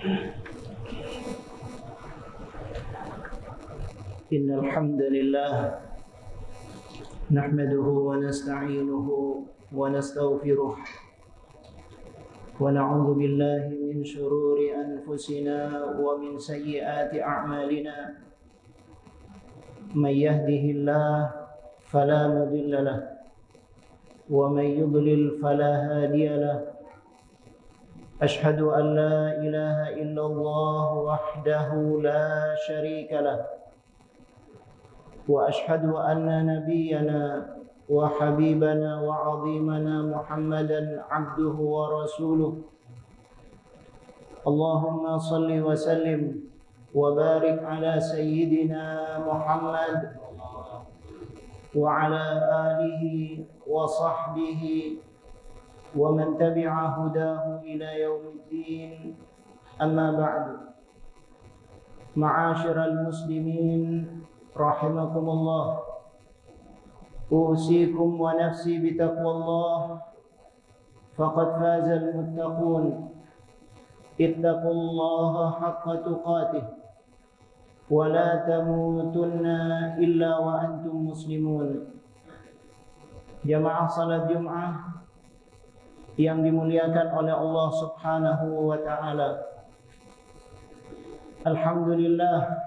إن الحمد لله نحمده ونستعينه ونستغفره ونعوذ بالله من شرور أنفسنا ومن سيئات أعمالنا من يهده الله فلا مضل له ومن يضلل فلا هادي له أشهد أن لا إله إلا الله وحده لا شريك له وأشهد أن نبينا وحبيبنا وعظيمنا محمدا عبده ورسوله اللهم صل وسلم وبارك على سيدنا محمد وعلى آله وصحبه ومن تبع هداه إلى يوم الدين أما بعد معاشر المسلمين رحمكم الله أوصيكم ونفسي بتقوى الله فقد فاز المتقون اتقوا الله حق تقاته ولا تموتن إلا وأنتم مسلمون. Jamaah salat Jumat yang dimuliakan oleh Allah Subhanahu wa taala. Alhamdulillah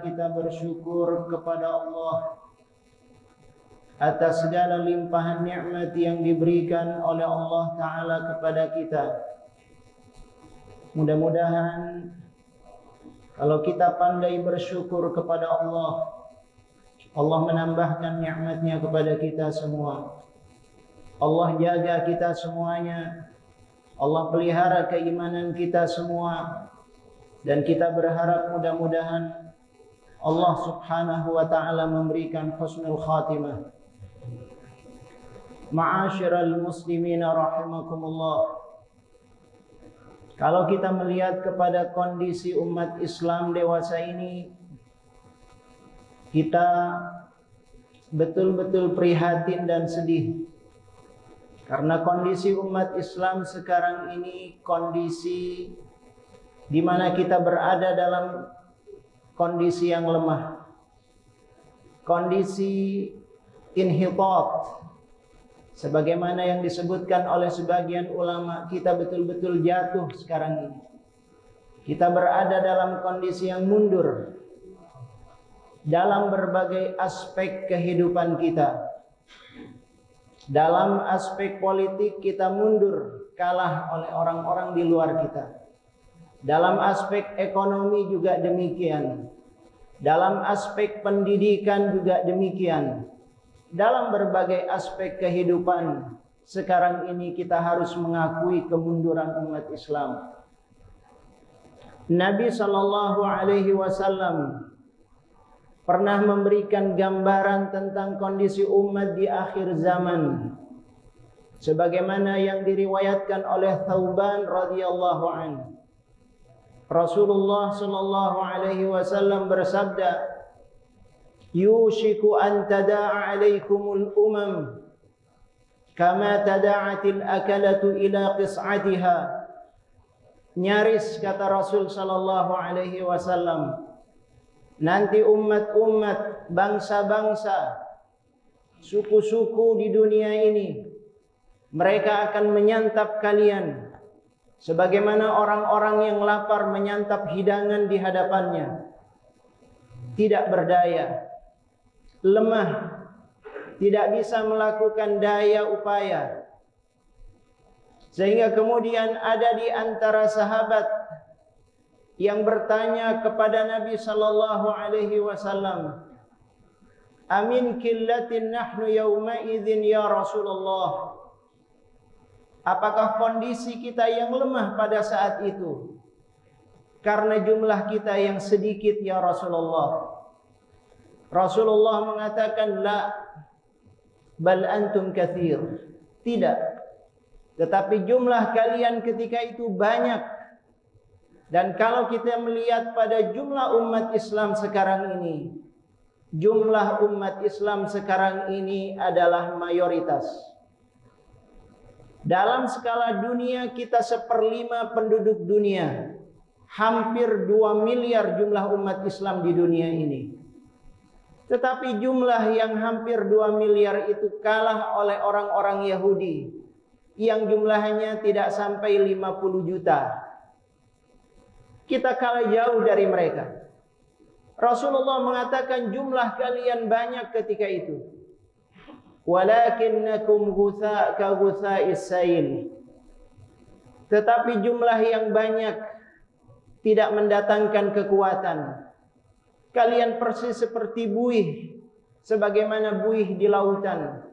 kita bersyukur kepada Allah atas segala limpahan nikmat yang diberikan oleh Allah taala kepada kita. Mudah-mudahan kalau kita pandai bersyukur kepada Allah, Allah menambahkan nikmatnya kepada kita semua. Allah jaga kita semuanya. Allah pelihara keimanan kita semua. Dan kita berharap mudah-mudahan Allah Subhanahu wa ta'ala memberikan husnul khatimah. Ma'asyiral muslimin rahimakumullah. Kalau kita melihat kepada kondisi umat Islam dewasa ini, kita betul-betul prihatin dan sedih. Karena kondisi umat Islam sekarang ini kondisi di mana kita berada dalam kondisi yang lemah. Kondisi inhitat. Sebagaimana yang disebutkan oleh sebagian ulama, kita betul-betul jatuh sekarang ini. Kita berada dalam kondisi yang mundur dalam berbagai aspek kehidupan kita. Dalam aspek politik kita mundur, kalah oleh orang-orang di luar kita. Dalam aspek ekonomi juga demikian. Dalam aspek pendidikan juga demikian. Dalam berbagai aspek kehidupan sekarang ini kita harus mengakui kemunduran umat Islam. Nabi SAW pernah memberikan gambaran tentang kondisi umat di akhir zaman, sebagaimana yang diriwayatkan oleh Thauban radhiyallahu anhu. Rasulullah sallallahu alaihi wasallam bersabda, "Yushiku an tada'a 'alaikumul umam kama tada'atil akalatu ila qis'atiha." Nyaris kata Rasul sallallahu alaihi wasallam, nanti umat-umat, bangsa-bangsa, suku-suku di dunia ini, mereka akan menyantap kalian sebagaimana orang-orang yang lapar menyantap hidangan di hadapannya. Tidak berdaya, lemah, tidak bisa melakukan daya upaya. Sehingga kemudian ada di antara sahabat yang bertanya kepada Nabi sallallahu alaihi wasallam, "Amin killatin nahnu yawma idzin ya Rasulullah?" Apakah kondisi kita yang lemah pada saat itu karena jumlah kita yang sedikit ya Rasulullah? Rasulullah mengatakan, "La, bal antum katsir." Tidak. Tetapi jumlah kalian ketika itu banyak. Dan kalau kita melihat pada jumlah umat Islam sekarang ini, jumlah umat Islam sekarang ini adalah mayoritas. Dalam skala dunia kita 1/5 penduduk dunia. Hampir 2 miliar jumlah umat Islam di dunia ini. Tetapi jumlah yang hampir 2 miliar itu kalah oleh orang-orang Yahudi yang jumlahnya tidak sampai 50 juta. Kita kalah jauh dari mereka. Rasulullah mengatakan jumlah kalian banyak ketika itu. Walakinnakum ka ghutsa'is sail. Tetapi jumlah yang banyak tidak mendatangkan kekuatan. Kalian persis seperti buih, sebagaimana buih di lautan,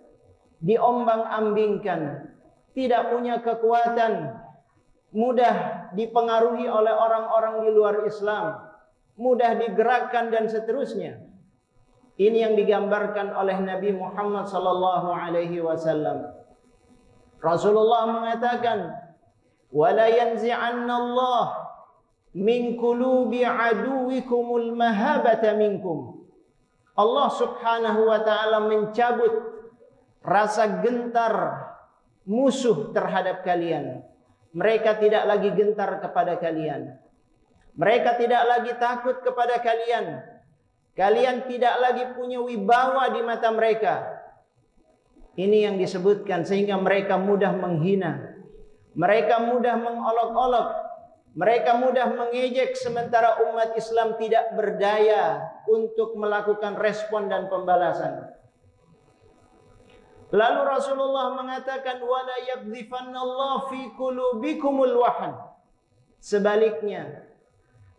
diombang-ambingkan, tidak punya kekuatan, mudah dipengaruhi oleh orang-orang di luar Islam, mudah digerakkan dan seterusnya. Ini yang digambarkan oleh Nabi Muhammad sallallahu alaihi wasallam. Rasulullah mengatakan, "Wala yanzi'anna Allah min qulubi aduwikumul mahabata minkum." Allah Subhanahu wa taala mencabut rasa gentar musuh terhadap kalian. Mereka tidak lagi gentar kepada kalian. Mereka tidak lagi takut kepada kalian. Kalian tidak lagi punya wibawa di mata mereka. Ini yang disebutkan sehingga mereka mudah menghina. Mereka mudah mengolok-olok. Mereka mudah mengejek sementara umat Islam tidak berdaya untuk melakukan respon dan pembalasan. Lalu Rasulullah mengatakan wala yaqdhifannallahu fi qulubikumul wahn. Sebaliknya,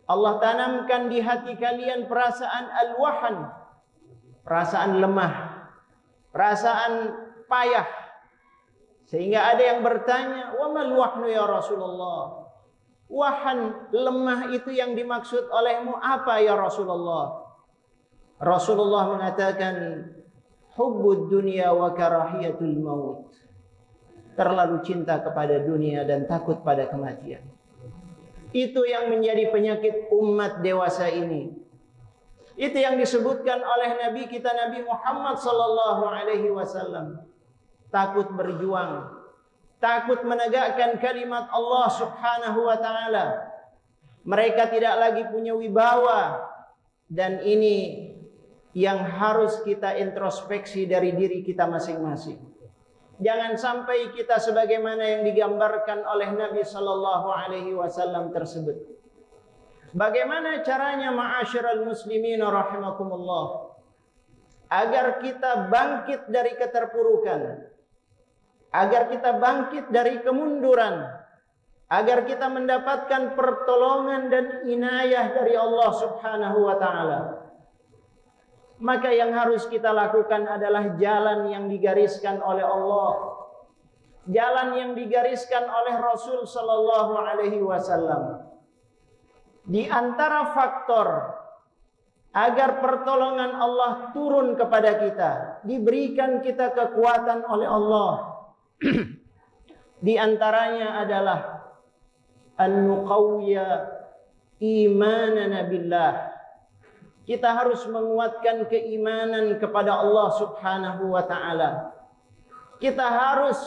Allah tanamkan di hati kalian perasaan al-wahn, perasaan lemah, perasaan payah. Sehingga ada yang bertanya, "Wa mal wahnu ya Rasulullah?" Wahan, lemah itu yang dimaksud olehmu apa ya Rasulullah? Rasulullah mengatakan, hubbud dunya wa karahiyatul maut. Terlalu cinta kepada dunia dan takut pada kematian. Itu yang menjadi penyakit umat dewasa ini. Itu yang disebutkan oleh Nabi kita Nabi Muhammad sallallahu alaihi wasallam. Takut berjuang, takut menegakkan kalimat Allah Subhanahu wa taala. Mereka tidak lagi punya wibawa, dan ini yang harus kita introspeksi dari diri kita masing-masing. Jangan sampai kita sebagaimana yang digambarkan oleh Nabi sallallahu alaihi wasallam tersebut. Bagaimana caranya ma'asyiral muslimin rahimakumullah agar kita bangkit dari keterpurukan, agar kita bangkit dari kemunduran, agar kita mendapatkan pertolongan dan inayah dari Allah Subhanahu wa taala? Maka yang harus kita lakukan adalah jalan yang digariskan oleh Allah, jalan yang digariskan oleh Rasul sallallahu alaihi wasallam. Di antara faktor agar pertolongan Allah turun kepada kita, diberikan kita kekuatan oleh Allah, di antaranya adalah an-nuqawwiya imanana billah. Kita harus menguatkan keimanan kepada Allah Subhanahu wa taala. Kita harus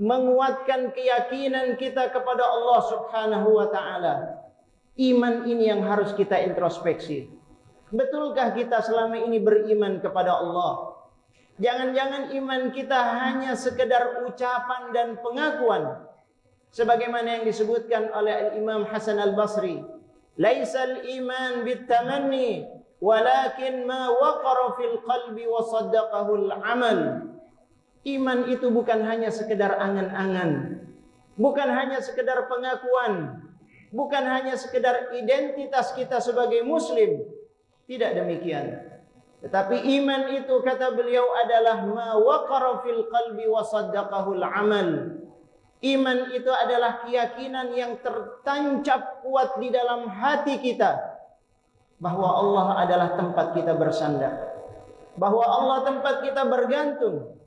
menguatkan keyakinan kita kepada Allah Subhanahu wa taala. Iman ini yang harus kita introspeksi. Betulkah kita selama ini beriman kepada Allah? Jangan-jangan iman kita hanya sekedar ucapan dan pengakuan. Sebagaimana yang disebutkan oleh Imam Hasan Al-Basri, "Laisal iman bitamanni, walakin ma waqara fil qalbi wa saddaqahu al-amal." Iman itu bukan hanya sekedar angan-angan, bukan hanya sekedar pengakuan, bukan hanya sekedar identitas kita sebagai muslim. Tidak demikian. Tetapi iman itu kata beliau adalah ma waqara fil qalbi wa saddaqahu al-amal. Iman itu adalah keyakinan yang tertancap kuat di dalam hati kita bahwa Allah adalah tempat kita bersandar, bahwa Allah tempat kita bergantung.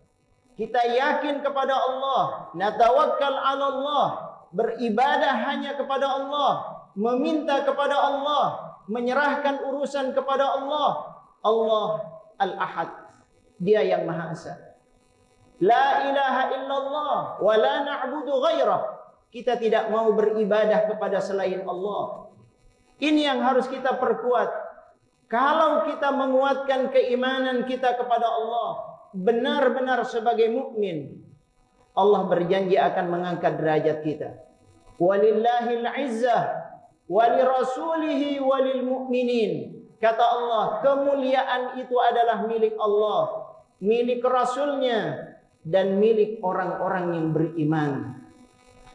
Kita yakin kepada Allah, natawakkal 'ala Allah, beribadah hanya kepada Allah, meminta kepada Allah, menyerahkan urusan kepada Allah. Allah Al-Ahad, Dia yang Maha Esa. La ilaha illallah wa la na'budu ghairah. Kita tidak mau beribadah kepada selain Allah. Ini yang harus kita perkuat. Kalau kita menguatkan keimanan kita kepada Allah, benar-benar sebagai mukmin, Allah berjanji akan mengangkat derajat kita. Walillahil izzah walirasulihi walil mu'minin. Kata Allah, kemuliaan itu adalah milik Allah, milik Rasulnya, dan milik orang-orang yang beriman.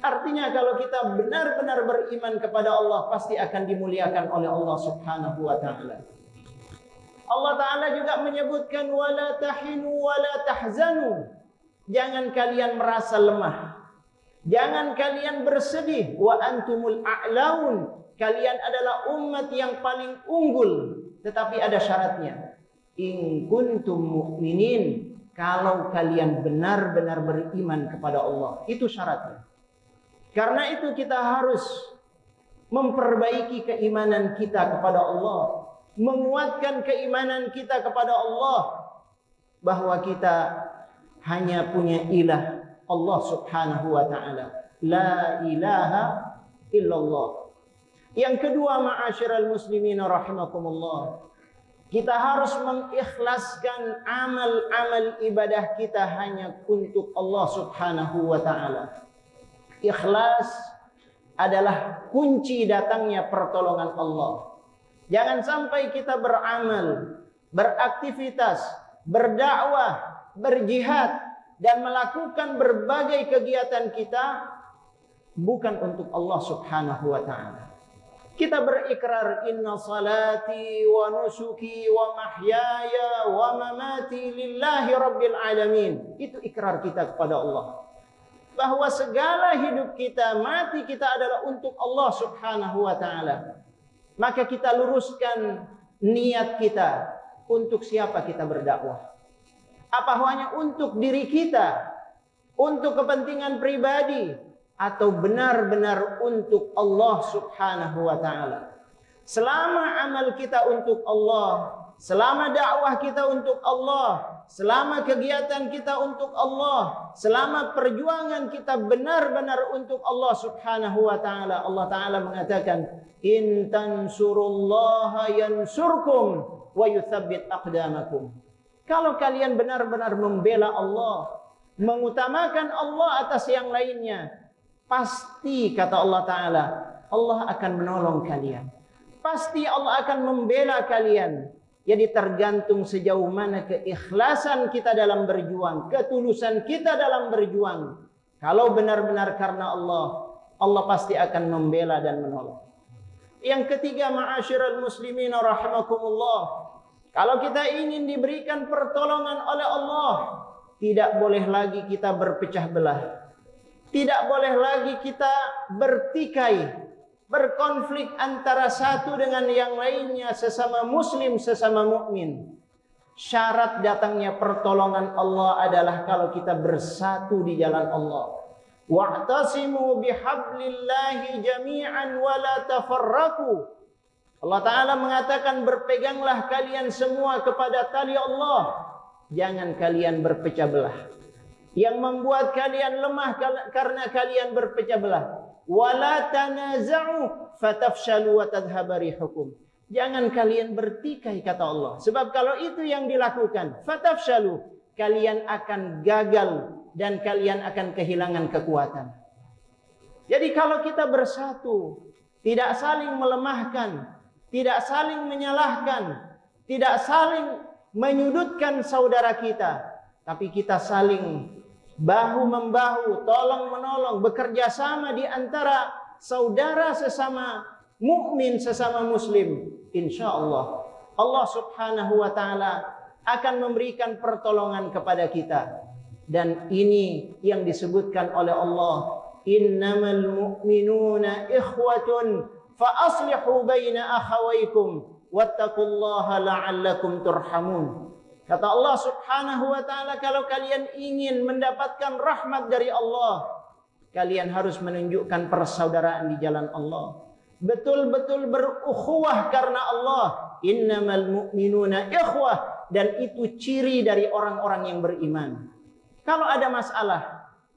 Artinya kalau kita benar-benar beriman kepada Allah, pasti akan dimuliakan oleh Allah Subhanahu wa ta'ala. Allah Ta'ala juga menyebutkan wala tahinu wala tahzanu. Jangan kalian merasa lemah, jangan kalian bersedih. Wa antumul a'laun. Kalian adalah umat yang paling unggul. Tetapi ada syaratnya. In kuntum mu'minin. Kalau kalian benar-benar beriman kepada Allah. Itu syaratnya. Karena itu kita harus memperbaiki keimanan kita kepada Allah. Menguatkan keimanan kita kepada Allah. Bahwa kita hanya punya ilah Allah Subhanahu wa ta'ala. La ilaha illallah. Yang kedua, ma'asyiral muslimin rahimakumullah, kita harus mengikhlaskan amal-amal ibadah kita hanya untuk Allah Subhanahu wa ta'ala. Ikhlas adalah kunci datangnya pertolongan Allah. Jangan sampai kita beramal, beraktivitas, berdakwah, berjihad, dan melakukan berbagai kegiatan kita bukan untuk Allah Subhanahu wa ta'ala. Kita berikrar inna salati wa nusuki wa mahyaya wa mamati lillahi rabbil alamin. Itu ikrar kita kepada Allah. Bahwa segala hidup kita, mati kita adalah untuk Allah Subhanahu wa ta'ala. Maka kita luruskan niat kita. Untuk siapa kita berdakwah? Apa hanya untuk diri kita? Untuk kepentingan pribadi? Atau benar-benar untuk Allah Subhanahu wa ta'ala? Selama amal kita untuk Allah, selama dakwah kita untuk Allah, selama kegiatan kita untuk Allah, selama perjuangan kita benar-benar untuk Allah Subhanahu wa ta'ala, Allah ta'ala mengatakan, in tansurullaha yansurkum wa yuthabbit aqdamakum. Kalau kalian benar-benar membela Allah, mengutamakan Allah atas yang lainnya, pasti kata Allah Ta'ala, Allah akan menolong kalian. Pasti Allah akan membela kalian. Jadi tergantung sejauh mana keikhlasan kita dalam berjuang, ketulusan kita dalam berjuang. Kalau benar-benar karena Allah, Allah pasti akan membela dan menolong. Yang ketiga, ma'asyiral muslimin rahimakumullah, kalau kita ingin diberikan pertolongan oleh Allah, tidak boleh lagi kita berpecah belah. Tidak boleh lagi kita bertikai, berkonflik antara satu dengan yang lainnya, sesama muslim, sesama mukmin. Syarat datangnya pertolongan Allah adalah kalau kita bersatu di jalan Allah. Wa'tasimu bihablillahi jami'an wa la tafarraqu. Allah Ta'ala mengatakan, berpeganglah kalian semua kepada tali Allah. Jangan kalian berpecah belah. Yang membuat kalian lemah karena kalian berpecah belah. Wala tanaza'u fatafshalu wa tadhhaba rihukum. Jangan kalian bertikai kata Allah. Sebab kalau itu yang dilakukan, fatafshalu, kalian akan gagal dan kalian akan kehilangan kekuatan. Jadi kalau kita bersatu, tidak saling melemahkan, tidak saling menyalahkan, tidak saling menyudutkan saudara kita, tapi kita saling bahu-membahu, tolong-menolong, bekerja sama di antara saudara sesama mukmin, sesama muslim. Insyaallah Allah Subhanahu wa ta'ala akan memberikan pertolongan kepada kita. Dan ini yang disebutkan oleh Allah, innamal mu'minuna ikhwatun fa aslihu baina akhawaykum wattaqullaha la'allakum turhamun. Kata Allah Subhanahu wa ta'ala, kalau kalian ingin mendapatkan rahmat dari Allah, kalian harus menunjukkan persaudaraan di jalan Allah. Betul-betul berukhuwah karena Allah. Innamal mu'minuna ikhwah. Dan itu ciri dari orang-orang yang beriman. Kalau ada masalah,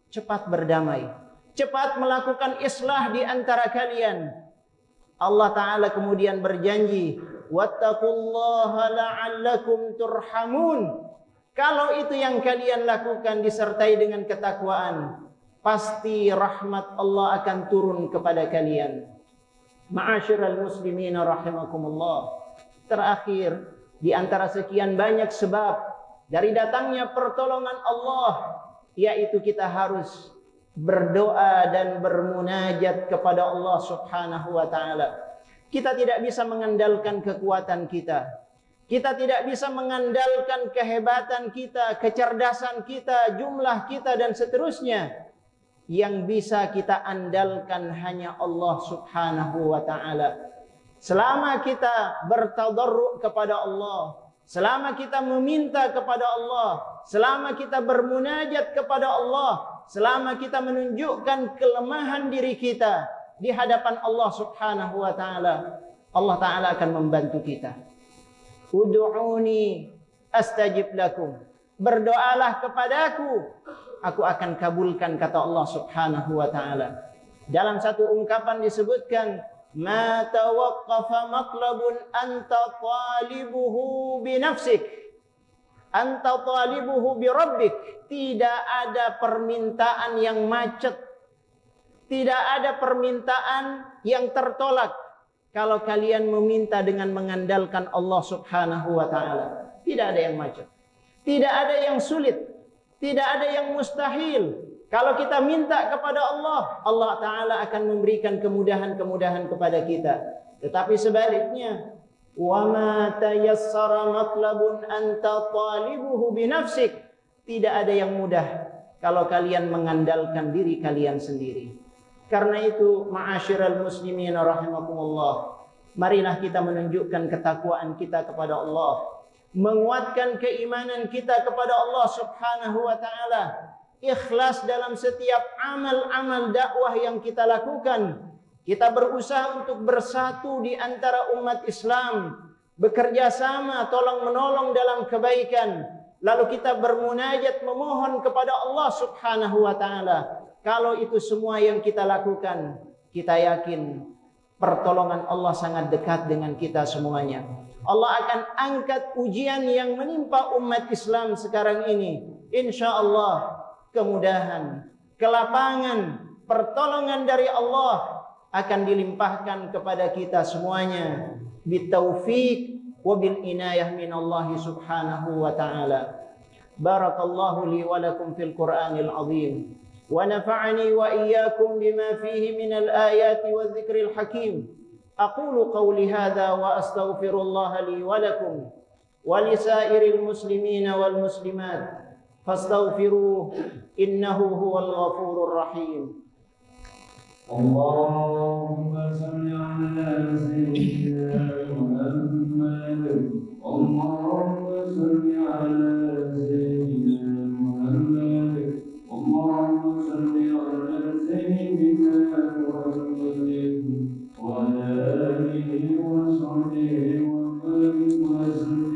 cepat berdamai, cepat melakukan islah di antara kalian. Allah Ta'ala kemudian berjanji, wattaqullaha la'allakum turhamun. Kalau itu yang kalian lakukan disertai dengan ketakwaan, pasti rahmat Allah akan turun kepada kalian. Ma'asyiral muslimin rahimakumullah. Terakhir, di antara sekian banyak sebab dari datangnya pertolongan Allah, yaitu kita harus berdoa dan bermunajat kepada Allah Subhanahu wa taala. Kita tidak bisa mengandalkan kekuatan kita. Kita tidak bisa mengandalkan kehebatan kita, kecerdasan kita, jumlah kita dan seterusnya. Yang bisa kita andalkan hanya Allah Subhanahu wa taala. Selama kita bertadarru' kepada Allah, selama kita meminta kepada Allah, selama kita bermunajat kepada Allah, selama kita menunjukkan kelemahan diri kita di hadapan Allah Subhanahu wa taala, Allah taala akan membantu kita. Ud'uni astajib lakum. Berdoalah kepadaku, aku akan kabulkan, kata Allah Subhanahu wa taala. Dalam satu ungkapan disebutkan, ma tawaqqafa matlabun anta talibuhu bi nafsik, anta talibuhu bi rabbik. Tidak ada permintaan yang macet, tidak ada permintaan yang tertolak kalau kalian meminta dengan mengandalkan Allah Subhanahu wa taala. Tidak ada yang macet, tidak ada yang sulit, tidak ada yang mustahil. Kalau kita minta kepada Allah, Allah Ta'ala akan memberikan kemudahan-kemudahan kepada kita. Tetapi sebaliknya, وَمَا تَيَسَّرَ مَطْلَبٌ أَنْتَ طَالِبُهُ بِنَفْسِكَ. Tidak ada yang mudah kalau kalian mengandalkan diri kalian sendiri. Karena itu, ma'asyiral muslimin rahimakumullah, marilah kita menunjukkan ketakwaan kita kepada Allah, menguatkan keimanan kita kepada Allah Subhanahu wa Ta'ala, ikhlas dalam setiap amal-amal dakwah yang kita lakukan. Kita berusaha untuk bersatu di antara umat Islam, bekerja sama, tolong-menolong dalam kebaikan. Lalu kita bermunajat, memohon kepada Allah Subhanahu wa taala. Kalau itu semua yang kita lakukan, kita yakin pertolongan Allah sangat dekat dengan kita semuanya. Allah akan angkat ujian yang menimpa umat Islam sekarang ini. Insya Allah kemudahan, kelapangan, pertolongan dari Allah akan dilimpahkan kepada kita semuanya bitaufiq wa bil inayah min Allah Subhanahu wa taala. Barakallahu li wa lakum fil Qur'anil azim wa nafa'ani wa iyyakum bima fihi min al ayati wa dzikril hakim. Aqulu qawli hadha wa astaghfirullah li wa lakum wa li sairil muslimina wal muslimat. فاستغفروه إنه هو الغفور الرحيم. اللهم صل على سيدنا محمد. اللهم صل على سيدنا محمد. اللهم صل على سيدنا محمد وعلى آله وصحبه وسلم.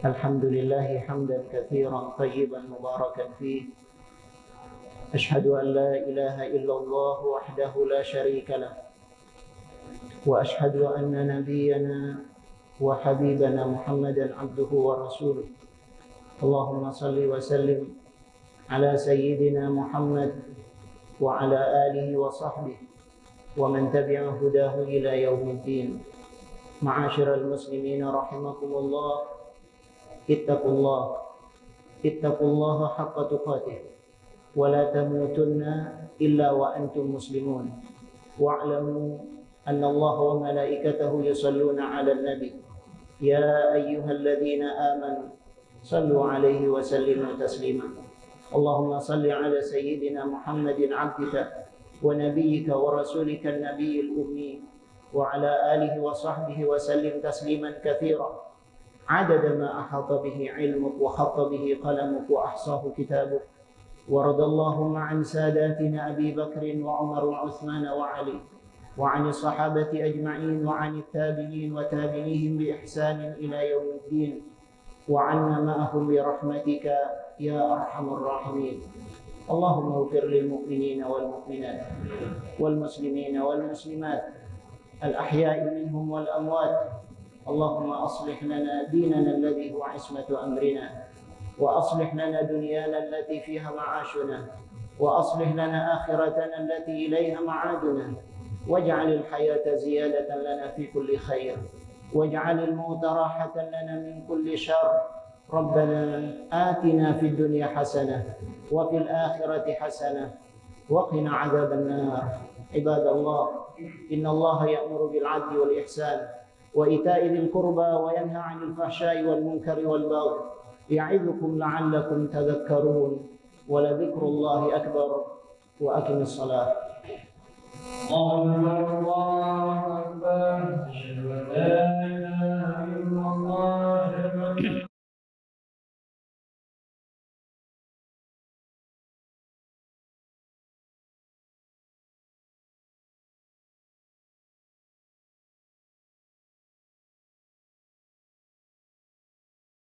الحمد لله حمدا كثيرا طيبا مباركا فيه. أشهد أن لا إله إلا الله وحده لا شريك له، وأشهد أن نبينا وحبيبنا محمدا عبده ورسوله. اللهم صل وسلم على سيدنا محمد وعلى آله وصحبه ومن تبع هداه إلى يوم الدين. Ma'asyiral muslimin rahimakumullah, ittaqullaha haqqa tuqatih wa la tamutunna illa wa antum muslimun. Wa'lamu anna Allah wa malaikatahu yusalluna 'alan nabi ya ayyuhalladzina amanu sallu 'alaihi wa sallimu taslima. Allahumma salli 'ala sayyidina Muhammadin 'abdika wa nabiyyika wa rasulika an-nabiyyil ummi وعلى آله وصحبه وسلم تسليما كثيرا عدد ما أحاط به علمك وخط به قلمك وأحصاه كتابك وارض اللهم عن ساداتنا أبي بكر وعمر وعثمان وعلي وعن الصحابة أجمعين وعن التابعين وتابعيهم بإحسان إلى يوم الدين وعنا معهم برحمتك يا أرحم الراحمين. اللهم اغفر للمؤمنين والمؤمنات والمسلمين والمسلمات الأحياء منهم والأموات. اللهم أصلح لنا ديننا الذي هو عصمة أمرنا، وأصلح لنا دنيانا التي فيها معاشنا، وأصلح لنا آخرتنا التي إليها معادنا، واجعل الحياة زيادة لنا في كل خير، واجعل الموت راحة لنا من كل شر. ربنا آتنا في الدنيا حسنة وفي الآخرة حسنة وقنا عذاب النار. عباد الله، إن الله يأمر بالعدل والإحسان وإيتاء ذي القربى وينهى عن الفحشاء والمنكر والبغي يعظكم لعلكم تذكرون. ولذكر الله أكبر. وأقم الصلاة. الله أكبر. أشهد أن لا